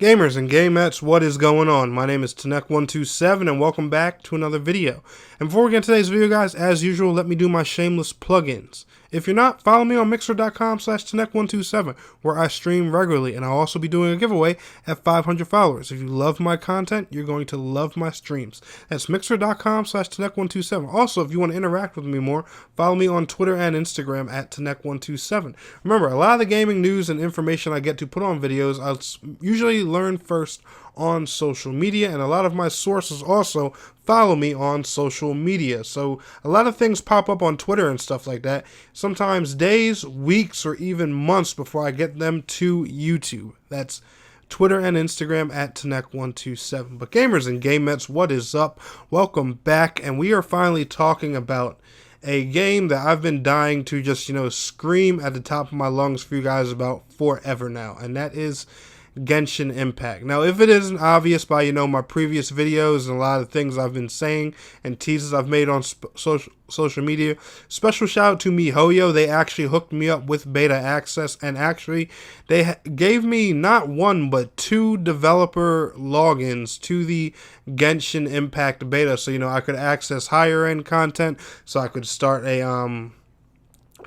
Gamers and gamettes, what is going on? My name is Tanek127 and welcome back to another video. And before we get into today's video, guys, as usual, let me do my shameless plugins. If you're not, follow me on mixer.com/Tanek127 where I stream regularly, and I'll also be doing a giveaway at 500 followers. If you love my content, you're going to love my streams. That's mixer.com/Tanek127. Also, if you want to interact with me more, follow me on Twitter and Instagram at Tanek127. Remember, a lot of the gaming news and information I get to put on videos, I'll usually learn first on social media, and a lot of my sources also follow me on social media. So a lot of things pop up on Twitter and stuff like that, sometimes days, weeks, or even months before I get them to YouTube. That's Twitter and Instagram at Tanek127. But gamers and gamettes, what is up? Welcome back, and we are finally talking about a game that I've been dying to just, scream at the top of my lungs for you guys about forever now, and that is Genshin Impact. Now, if it isn't obvious by, my previous videos and a lot of things I've been saying and teases I've made on social media, special shout out to MiHoYo. They actually hooked me up with beta access, and actually they gave me not one but 2 developer logins to the Genshin Impact beta, so I could access higher end content, so I could start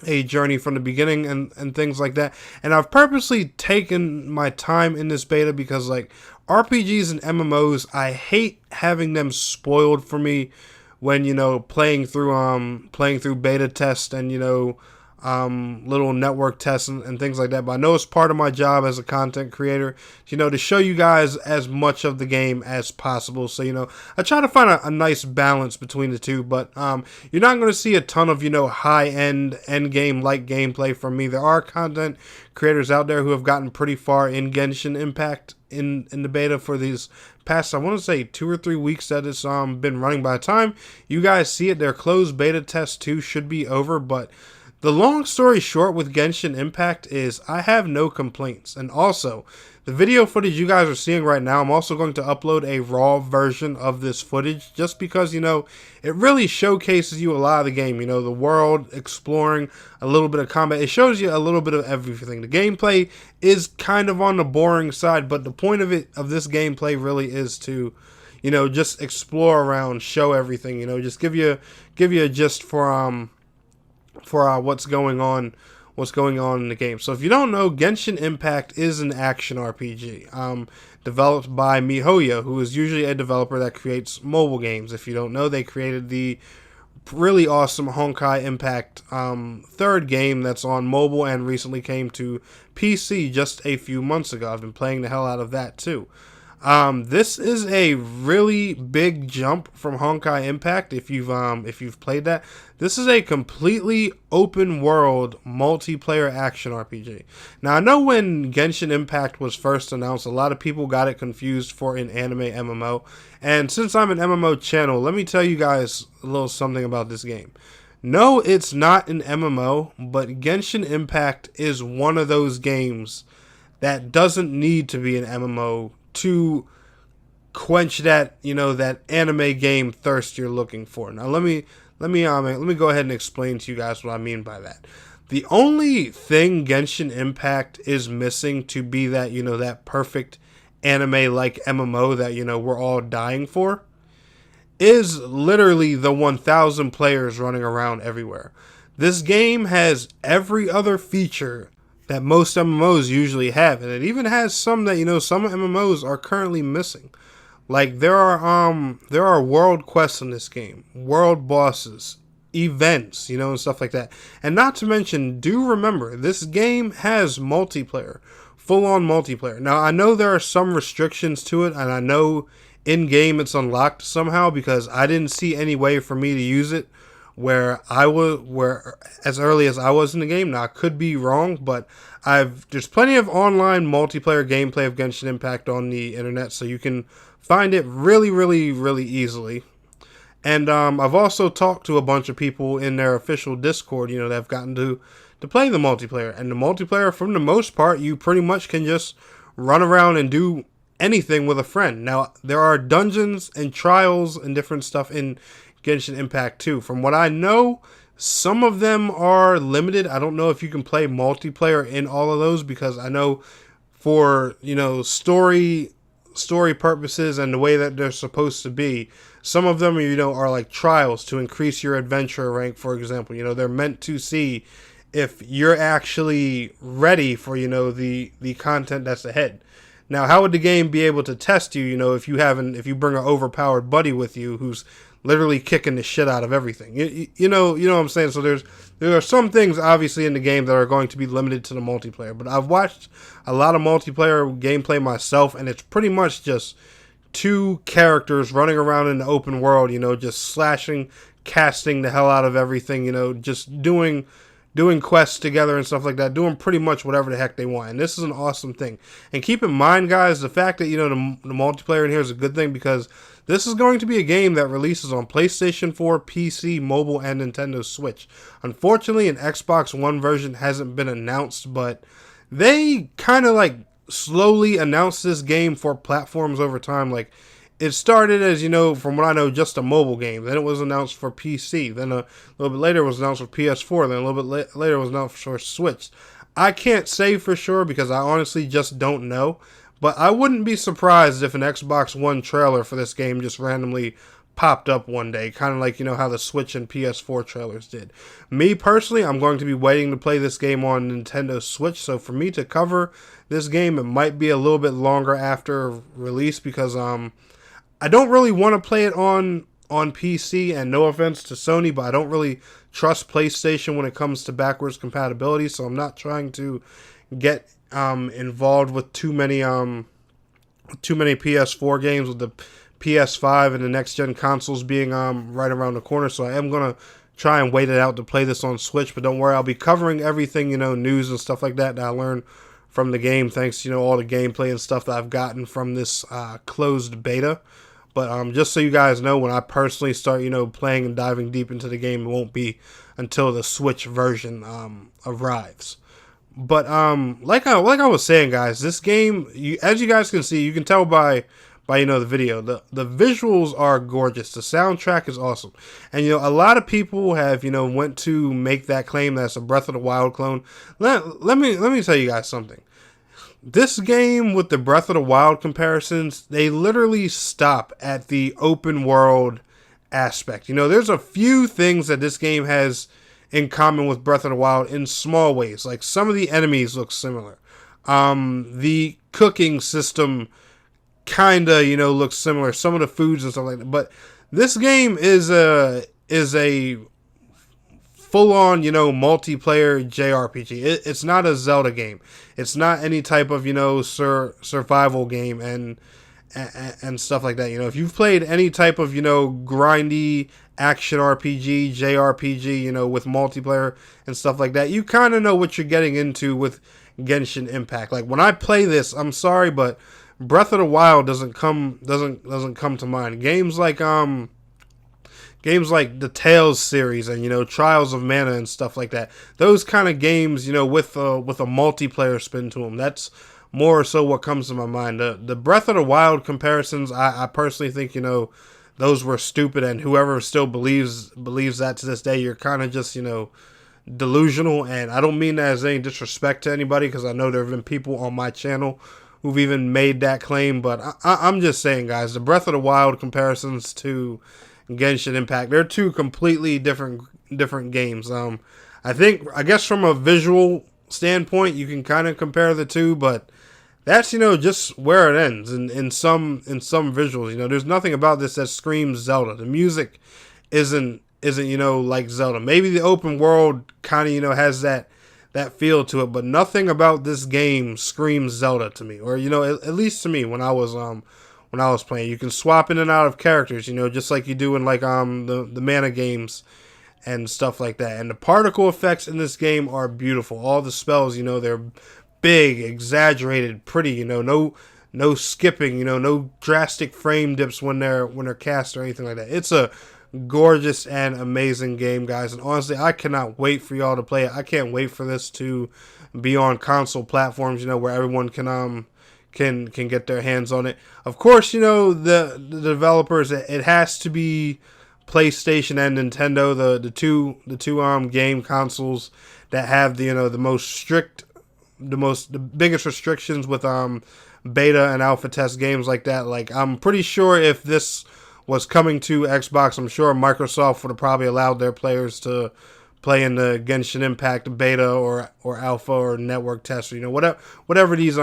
a journey from the beginning and things like that. And I've purposely taken my time in this beta because, like, RPGs and MMOs, I hate having them spoiled for me when, playing through beta tests and, little network tests and things like that. But I know it's part of my job as a content creator, to show you guys as much of the game as possible. So, I try to find a nice balance between the two, but you're not going to see a ton of, high-end, end-game-like gameplay from me. There are content creators out there who have gotten pretty far in Genshin Impact in the beta for these past, I want to say, 2 or 3 weeks that it's been running. By the time you guys see it, their closed beta test 2 should be over, but the long story short with Genshin Impact is I have no complaints. And also, the video footage you guys are seeing right now, I'm also going to upload a raw version of this footage just because, it really showcases you a lot of the game. The world, exploring, a little bit of combat. It shows you a little bit of everything. The gameplay is kind of on the boring side, but the point of this gameplay really is to, just explore around, show everything, just give you a gist for what's going on in the game. So if you don't know, Genshin Impact is an action RPG developed by MiHoYo, who is usually a developer that creates mobile games. If you don't know, they created the really awesome Honkai Impact 3rd game that's on mobile and recently came to PC just a few months ago. I've been playing the hell out of that too. This is a really big jump from Honkai Impact. If you've played that, this is a completely open world multiplayer action RPG. Now, I know when Genshin Impact was first announced, a lot of people got it confused for an anime MMO. And since I'm an MMO channel, let me tell you guys a little something about this game. No, it's not an MMO, but Genshin Impact is one of those games that doesn't need to be an MMO to quench that, that anime game thirst you're looking for. Now let me go ahead and explain to you guys what I mean by that. The only thing Genshin Impact is missing to be that, that perfect anime like MMO that, we're all dying for is literally the 1,000 players running around everywhere. This game has every other feature that most MMOs usually have, and it even has some that some MMOs are currently missing. Like there are world quests in this game, world bosses, events, and stuff like that. And not to mention, do remember this game has multiplayer, full-on multiplayer. Now I know there are some restrictions to it, and I know in game it's unlocked somehow because I didn't see any way for me to use it where as early as I was in the game. Now I could be wrong, but there's plenty of online multiplayer gameplay of Genshin Impact on the internet, so you can find it really, really, really easily. And I've also talked to a bunch of people in their official Discord, that have gotten to play the multiplayer. And the multiplayer, for the most part, you pretty much can just run around and do anything with a friend. Now, there are dungeons and trials and different stuff in Genshin Impact 2. From what I know, some of them are limited. I don't know if you can play multiplayer in all of those because I know for, you know, story purposes and the way that they're supposed to be. Some of them, you know, are like trials to increase your adventure rank, for example. You know, they're meant to see if you're actually ready for, you know, the content that's ahead. Now, how would the game be able to test you, you know, if you bring an overpowered buddy with you who's literally kicking the shit out of everything? You know what I'm saying? So there are some things obviously in the game that are going to be limited to the multiplayer, but I've watched a lot of multiplayer gameplay myself, and it's pretty much just two characters running around in the open world, you know, just slashing, casting the hell out of everything, you know, just doing quests together and stuff like that, doing pretty much whatever the heck they want. And this is an awesome thing. And keep in mind, guys, the fact that, you know, the multiplayer in here is a good thing, because this is going to be a game that releases on PlayStation 4, PC, mobile, and Nintendo Switch. Unfortunately, an Xbox One version hasn't been announced, but they kind of like slowly announced this game for platforms over time. Like, it started as, you know, from what I know, just a mobile game. Then it was announced for PC. Then a little bit later it was announced for PS4. Then a little bit later it was announced for Switch. I can't say for sure because I honestly just don't know. But I wouldn't be surprised if an Xbox One trailer for this game just randomly popped up one day. Kind of like, you know, how the Switch and PS4 trailers did. Me personally, I'm going to be waiting to play this game on Nintendo Switch. So for me to cover this game, it might be a little bit longer after release, because I don't really want to play it on PC, and no offense to Sony, but I don't really trust PlayStation when it comes to backwards compatibility, so I'm not trying to get involved with too many PS4 games, with the PS5 and the next gen consoles being right around the corner. So I am gonna try and wait it out to play this on Switch, but don't worry, I'll be covering everything, you know, news and stuff like that I learned from the game, thanks to, you know, all the gameplay and stuff that I've gotten from this closed beta. But just so you guys know, when I personally start, you know, playing and diving deep into the game, it won't be until the Switch version arrives. But like I was saying, guys, this game, as you guys can see, you can tell by you know the video, the visuals are gorgeous. The soundtrack is awesome, and you know a lot of people have, you know, went to make that claim that's a Breath of the Wild clone. Let me tell you guys something. This game, with the Breath of the Wild comparisons, they literally stop at the open world aspect. You know, there's a few things that this game has in common with Breath of the Wild in small ways. Like, some of the enemies look similar. The cooking system kinda, you know, looks similar. Some of the foods and stuff like that. But this game is a full-on, you know, multiplayer JRPG. It's not a Zelda game. It's not any type of, you know, survival game and stuff like that. You know, if you've played any type of, you know, grindy action RPG, JRPG, you know, with multiplayer and stuff like that, you kind of know what you're getting into with Genshin Impact. Like, when I play this, I'm sorry, but Breath of the Wild doesn't come to mind. Games like the Tales series and, you know, Trials of Mana and stuff like that. Those kind of games, you know, with a multiplayer spin to them. That's more so what comes to my mind. The Breath of the Wild comparisons, I personally think, you know, those were stupid, and whoever still believes that to this day, you're kind of just, you know, delusional. And I don't mean that as any disrespect to anybody, because I know there have been people on my channel who've even made that claim, but I'm just saying, guys, the Breath of the Wild comparisons to Genshin Impact, they're two completely different games. I guess from a visual standpoint, you can kind of compare the two, but that's, you know, just where it ends in some visuals. You know, there's nothing about this that screams Zelda. The music isn't, you know, like Zelda. Maybe the open world kind of, you know, has that feel to it, but nothing about this game screams Zelda to me, or, you know, at least to me when I was playing. You can swap in and out of characters, you know, just like you do in like the Mana games and stuff like that. And the particle effects in this game are beautiful. All the spells, you know, they're big, exaggerated, pretty, you know, no skipping, you know, no drastic frame dips when they're cast or anything like that. It's a gorgeous and amazing game, guys, and honestly, I cannot wait for y'all to play it. I can't wait for this to be on console platforms, you know, where everyone can get their hands on it. Of course, you know, the developers, it has to be PlayStation and Nintendo, the two game consoles that have the, you know, the most strict the biggest restrictions with beta and alpha test games like that. Like, I'm pretty sure if this was coming to Xbox, I'm sure Microsoft would have probably allowed their players to play in the Genshin Impact beta or alpha or network test, or, you know, whatever these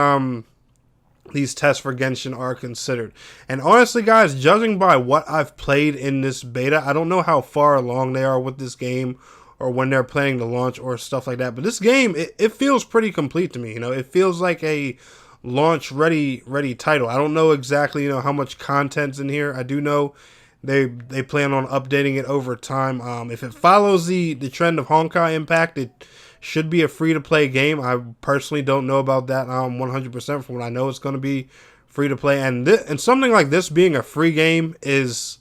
tests for Genshin are considered. And honestly, guys, judging by what I've played in this beta, I don't know how far along they are with this game or when they're planning to launch or stuff like that. But this game, it feels pretty complete to me. You know, it feels like a launch ready title. I don't know exactly, you know, how much content's in here. I do know they plan on updating it over time. If it follows the trend of Honkai Impact, it should be a free-to-play game. I personally don't know about that 100%. From what I know, it's going to be free-to-play. And something like this being a free game is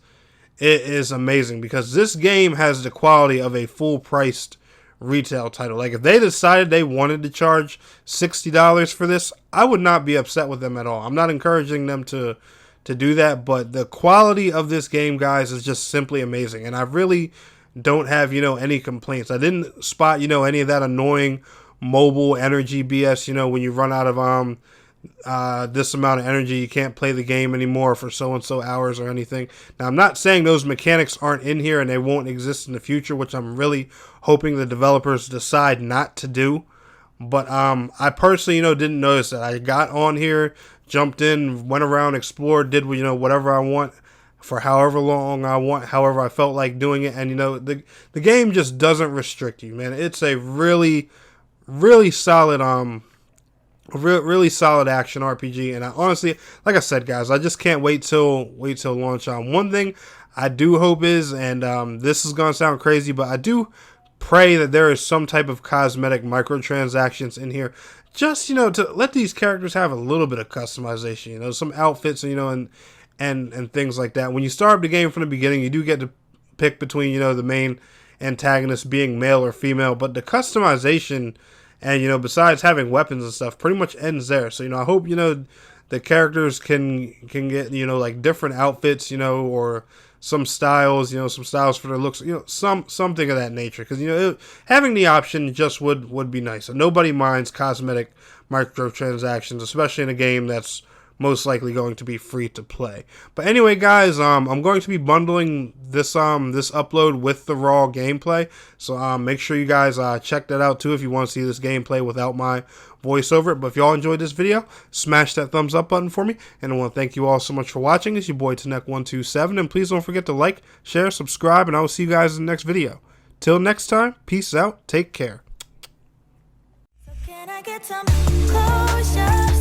amazing, because this game has the quality of a full-priced retail title. Like, if they decided they wanted to charge $60 for this, I would not be upset with them at all. I'm not encouraging them to do that, but the quality of this game, guys, is just simply amazing. And I really don't have, you know, any complaints. I didn't spot, you know, any of that annoying mobile energy BS, you know, when you run out of this amount of energy, you can't play the game anymore for so and so hours or anything. Now, I'm not saying those mechanics aren't in here and they won't exist in the future, which I'm really hoping the developers decide not to do. But I personally, you know, didn't notice that. I got on here, jumped in, went around, explored, did, you know, whatever I want for however long I want, however I felt like doing it. And, you know, the game just doesn't restrict you, man. It's a really solid really solid action RPG. And I honestly, like I said, guys, I just can't wait till launch. One thing I do hope is, and this is gonna sound crazy, but I do pray that there is some type of cosmetic microtransactions in here, just, you know, to let these characters have a little bit of customization, you know, some outfits, you know, and things like that. When you start the game from the beginning, you do get to pick between, you know, the main antagonist being male or female, but the customization and, you know, besides having weapons and stuff, pretty much ends there. So, you know, I hope, you know, the characters can get, you know, like different outfits, you know, or some styles, you know, some styles for their looks, you know, something of that nature. Because, you know, having the option just would be nice. And nobody minds cosmetic microtransactions, especially in a game that's most likely going to be free to play. But anyway, guys, I'm going to be bundling this upload with the raw gameplay, so make sure you guys check that out too if you want to see this gameplay without my voice over it. But if y'all enjoyed this video, smash that thumbs up button for me, and I want to thank you all so much for watching. It's your boy Tnek127, and please don't forget to like, share, subscribe, and I will see you guys in the next video. Till next time, peace out, take care. So can I get some closure?